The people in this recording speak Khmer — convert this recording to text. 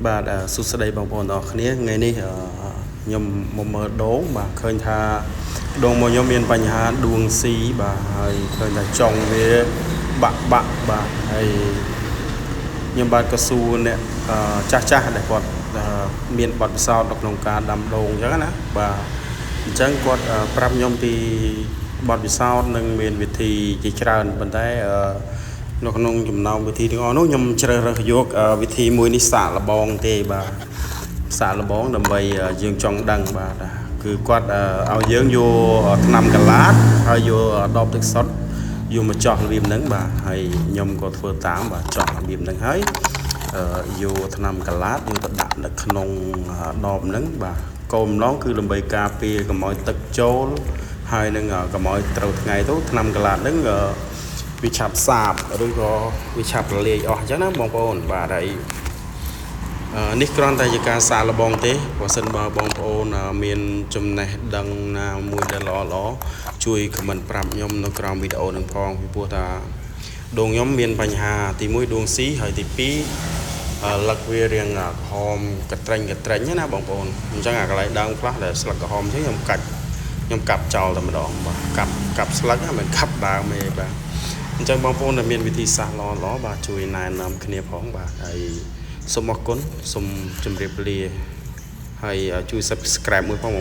បាទសុស្ដីបងប្អូនអរគ្នាថ្ងៃនេះខ្ញុំមកមើលដងបាទឃើញថាដងមកខ្ញុំមានបញ្ហាដួងស៊ីបាទហើយឃើញថាចុងវាបាក់បាទហើយខ្ញុំបាទក៏សួរអ្នកចាស់ដែលគាត់មានបទពិសោធន៍នៅក្នុងការដាំដងអញ្ចឹងណាបាទអញ្ចឹងគាត់ប្រាប់ខ្ញុំពីបទពិសោធន៍និងមានវិធីជាច្រើនប៉ុន្តែនៅក្នុងចំណោមវិធីទាំងអស់នោះខ្ញុំជ្រើសរើសយកវិធីមួយនេះសាកល្បងទេបាទសាកល្បងដើម្បីយើងចង់ដឹងបាទគឺគាត់ឲ្យយើងយកថ្នាំកាឡាតហើយយកដបទឹកសុទ្ធយកមកចោះរបៀបហ្នឹងបាទហើយខ្ញុំក៏ធ្វើតាមបាទចោះរបៀបហ្នឹងហើយយកថ្នាំកាឡាតយកទៅដាក់នៅក្នុងដបហ្នឹងបាទគោលបំណងគឺដើម្បីការពារកុំឲ្យទឹកចូលហើយនឹងកុំឲ្យត្រូវថ្ងៃទៅថ្នាំកាឡាតហ្នឹងវាឆាប់សាបឬក៏វាឆាប់រលាយអស់អញ្ចឹងណាបងប្អូនបាទហើយនេះគ្រាន់តែជាការសាកល្បងទេបើសិនបើបងប្អូនមានចំណេះដឹងណាមួយដែលល្អជួយ comment ប្រាប់ខ្ញុំនៅក្រោមវីដេអូនឹងផងពីព្រោះថាដងខ្ញុំមានបញ្ហាទី1ដងស៊ីហើយទី2លឹកវារៀងក្រហមកត្រេញណាបងប្អូនអញ្ចឹងអាកន្លែងដើមខ្លះដែលស្លឹកក្រហមអញ្ចឹងខ្ញុំកាប់ចោលតែម្ដងបាទកាប់ស្លឹកហ្នឹងមិនកាប់ដើមទេបាទអញ្ចឹងបងប្អូនដែលមានវិធីសាស្ត្រល្អបាទជួយណែនាំគ្នាផងបាទហើយសូមអរគុណសូមជម្រាបលាហើយជួយ subscribe មួយផង